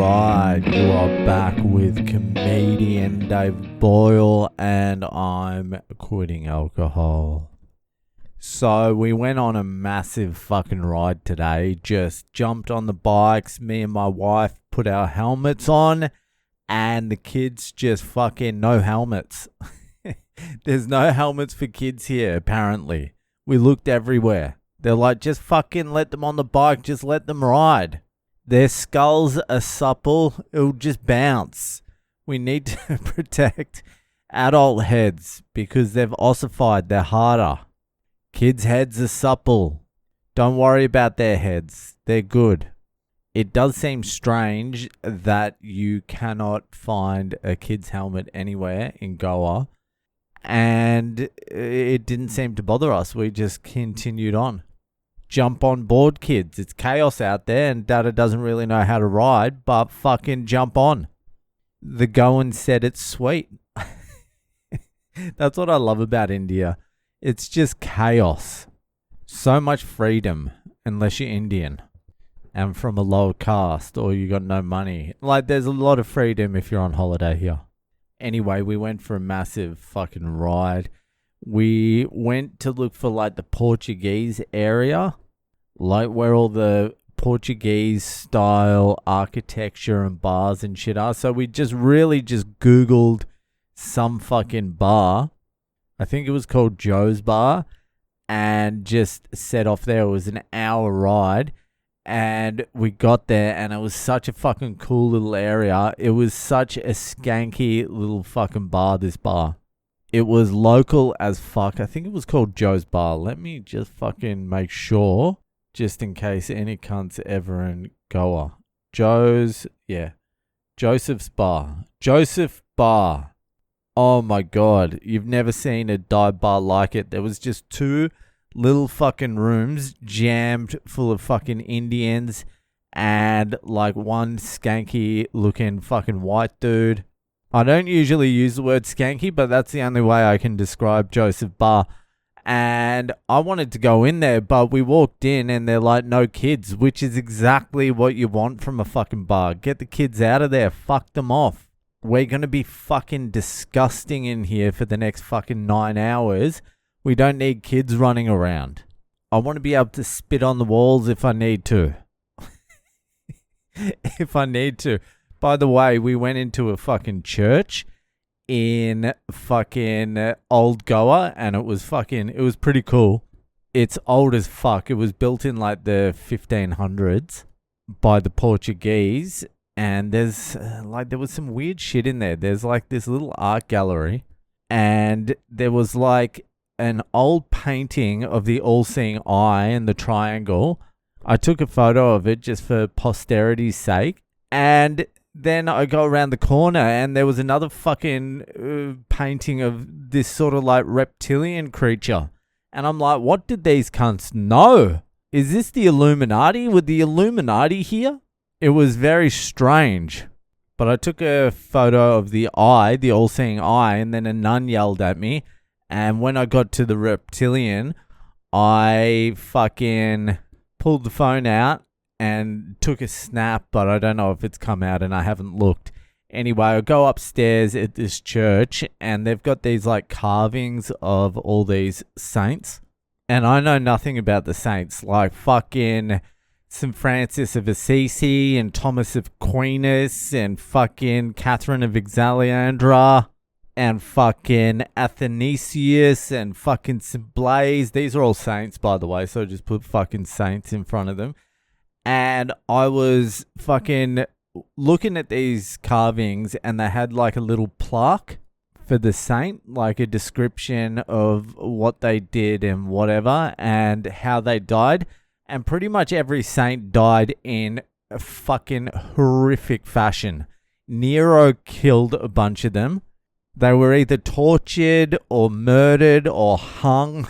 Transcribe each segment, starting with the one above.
Alright, you are back with comedian Dave Boyle, and I'm quitting alcohol. So we went on a massive fucking ride today. Just jumped on the bikes, me and my wife put our helmets on, and the kids just fucking no helmets. There's no helmets for kids here, apparently. We looked everywhere. They're like, just fucking let them on the bike, just let them ride. Their skulls are supple, it'll just bounce. We need to protect adult heads because they've ossified, they're harder. Kids' heads are supple. Don't worry about their heads, they're good. It does seem strange that you cannot find a kid's helmet anywhere in Goa, and it didn't seem to bother us. We just continued on. Jump on board, kids. It's chaos out there and Dada doesn't really know how to ride, but fucking jump on. The Goan said it's sweet. That's what I love about India. It's just chaos. So much freedom, unless you're Indian and from a lower caste or you got no money. Like, there's a lot of freedom if you're on holiday here. Anyway, we went for a massive fucking ride. We went to look for like the Portuguese area, like where all the Portuguese style architecture and bars and shit are. So we just Googled some fucking bar. I think it was called Joe's Bar, and just set off there. It was an hour ride, and we got there, and it was such a fucking cool little area. It was such a skanky little fucking bar, this bar. It was local as fuck. I think it was called Joe's Bar. Let me just fucking make sure, just in case any cunts ever in Goa. Joseph's Bar. Joseph Bar. Oh my god, you've never seen a dive bar like it. There was just two little fucking rooms jammed full of fucking Indians and like one skanky looking fucking white dude. I don't usually use the word skanky, but that's the only way I can describe Joseph Bar. And I wanted to go in there, but we walked in and they're like, no kids, which is exactly what you want from a fucking bar. Get the kids out of there. Fuck them off. We're going to be fucking disgusting in here for the next fucking 9 hours. We don't need kids running around. I want to be able to spit on the walls if I need to. If I need to. By the way, we went into a fucking church in fucking old Goa, and it was pretty cool. It's old as fuck. It was built in like the 1500s by the Portuguese, and there was some weird shit in there. There's like this little art gallery, and there was like an old painting of the all-seeing eye and the triangle. I took a photo of it just for posterity's sake, and then I go around the corner and there was another fucking painting of this sort of like reptilian creature. And I'm like, what did these cunts know? Is this the Illuminati? Were the Illuminati here? It was very strange. But I took a photo of the eye, the all-seeing eye, and then a nun yelled at me. And when I got to the reptilian, I fucking pulled the phone out and took a snap, but I don't know if it's come out and I haven't looked. Anyway, I go upstairs at this church and they've got these like carvings of all these saints. And I know nothing about the saints, like fucking St. Francis of Assisi and Thomas of Aquinas and fucking Catherine of Alexandria and fucking Athanasius and fucking St. Blaise. These are all saints, by the way, so I just put fucking saints in front of them. And I was fucking looking at these carvings and they had like a little plaque for the saint, like a description of what they did and whatever and how they died. And pretty much every saint died in a fucking horrific fashion. Nero killed a bunch of them. They were either tortured or murdered or hung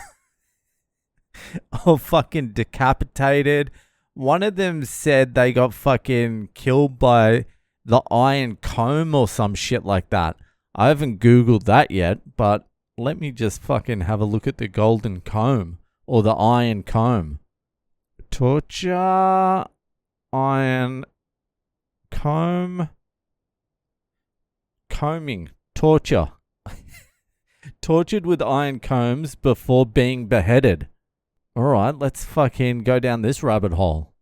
or fucking decapitated. One of them said they got fucking killed by the iron comb or some shit like that. I haven't Googled that yet, but let me just fucking have a look at the golden comb or the iron comb. Torture, iron Combing. Torture. Tortured with iron combs before being beheaded. Alright, let's fucking go down this rabbit hole.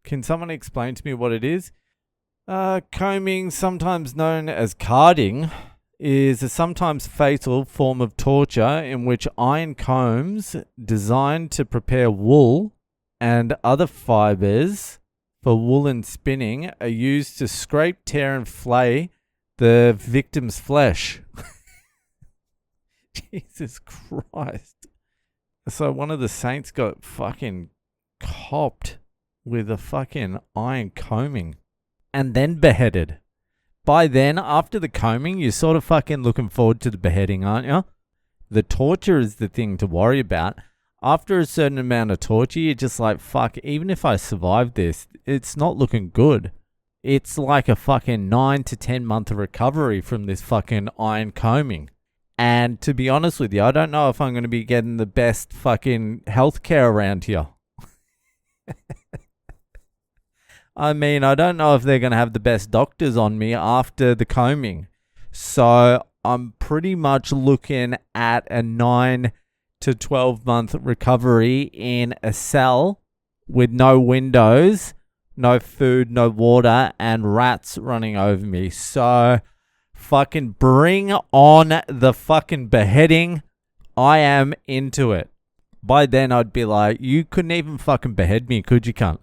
Can someone explain to me what it is? Combing, sometimes known as carding, is a sometimes fatal form of torture in which iron combs designed to prepare wool and other fibers for woolen spinning are used to scrape, tear, and flay the victim's flesh. Jesus Christ. So one of the saints got fucking copped with a fucking iron combing and then beheaded. By then, after the combing, you're sort of fucking looking forward to the beheading, aren't you? The torture is the thing to worry about. After a certain amount of torture, you're just like, fuck, even if I survive this, it's not looking good. It's like a fucking 9 to 10 month recovery from this fucking iron combing. And to be honest with you, I don't know if I'm going to be getting the best fucking healthcare around here. I mean, I don't know if they're going to have the best doctors on me after the combing. So I'm pretty much looking at a 9 to 12 month recovery in a cell with no windows, no food, no water, and rats running over me. So fucking bring on the fucking beheading. I am into it. By then I'd be like, you couldn't even fucking behead me, could you, cunt?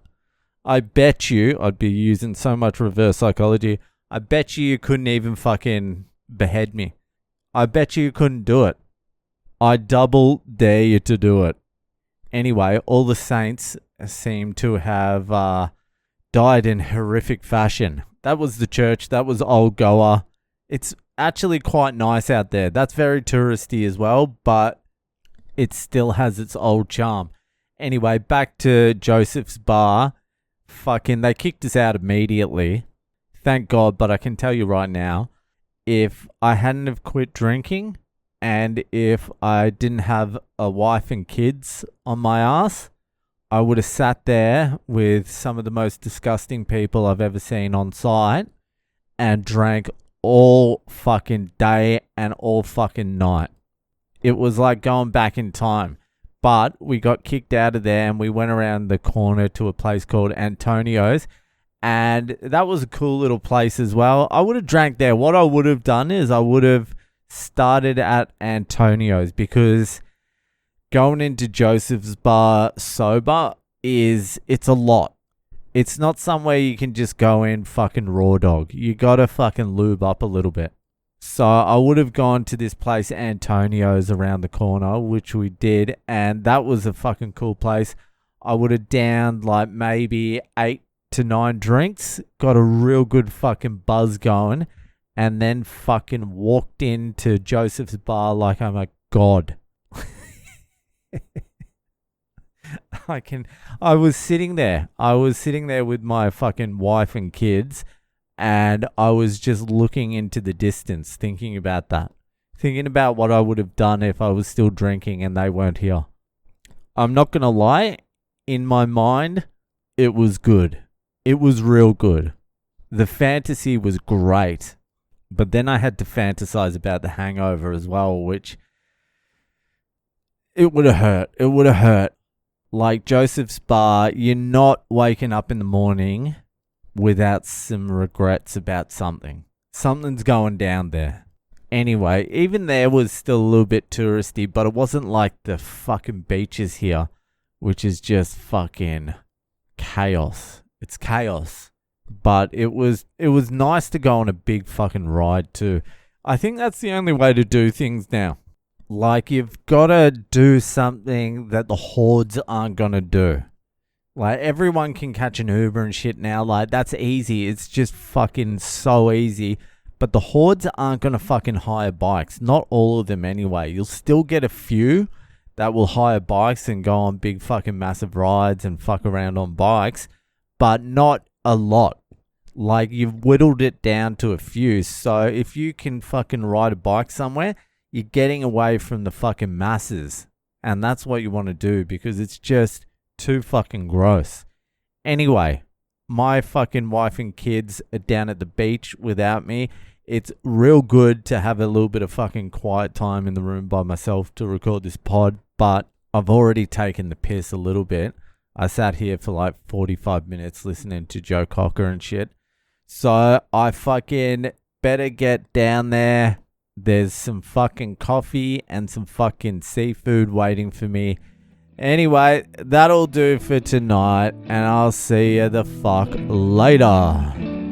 I bet you, I'd be using so much reverse psychology, I bet you couldn't even fucking behead me. I bet you couldn't do it. I double dare you to do it. Anyway, all the saints seem to have died in horrific fashion. That was the church. That was Old Goa. It's actually quite nice out there. That's very touristy as well, but it still has its old charm. Anyway, back to Joseph's bar. Fucking, they kicked us out immediately. Thank God, but I can tell you right now, if I hadn't have quit drinking and if I didn't have a wife and kids on my ass, I would have sat there with some of the most disgusting people I've ever seen on site and drank all fucking day and all fucking night. It was like going back in time. But we got kicked out of there and we went around the corner to a place called Antonio's. And that was a cool little place as well. I would have drank there. What I would have done is I would have started at Antonio's, because going into Joseph's bar sober it's a lot. It's not somewhere you can just go in fucking raw dog. You gotta fucking lube up a little bit. So I would have gone to this place, Antonio's, around the corner, which we did, and that was a fucking cool place. I would have downed like maybe 8 to 9 drinks, got a real good fucking buzz going, and then fucking walked into Joseph's bar like I'm a god. I was sitting there with my fucking wife and kids, and I was just looking into the distance, thinking about that. Thinking about what I would have done if I was still drinking and they weren't here. I'm not going to lie. In my mind, it was good. It was real good. The fantasy was great. But then I had to fantasize about the hangover as well, which it would have hurt. It would have hurt. Like Joseph's bar, you're not waking up in the morning without some regrets about something. Something's going down there. Anyway, even there was still a little bit touristy, but it wasn't like the fucking beaches here, which is just fucking chaos. It's chaos. But it was nice to go on a big fucking ride too. I think that's the only way to do things now. Like, you've got to do something that the hordes aren't going to do. Like, everyone can catch an Uber and shit now. Like, that's easy. It's just fucking so easy. But the hordes aren't going to fucking hire bikes. Not all of them anyway. You'll still get a few that will hire bikes and go on big fucking massive rides and fuck around on bikes. But not a lot. Like, you've whittled it down to a few. So if you can fucking ride a bike somewhere, you're getting away from the fucking masses. And that's what you want to do, because it's just too fucking gross. Anyway, my fucking wife and kids are down at the beach without me, it's real good to have a little bit of fucking quiet time in the room by myself to record this pod. But I've already taken the piss a little bit. I sat here for like 45 minutes listening to Joe Cocker and shit. So I fucking better get down there. There's some fucking coffee and some fucking seafood waiting for me. Anyway, that'll do for tonight, and I'll see you the fuck later.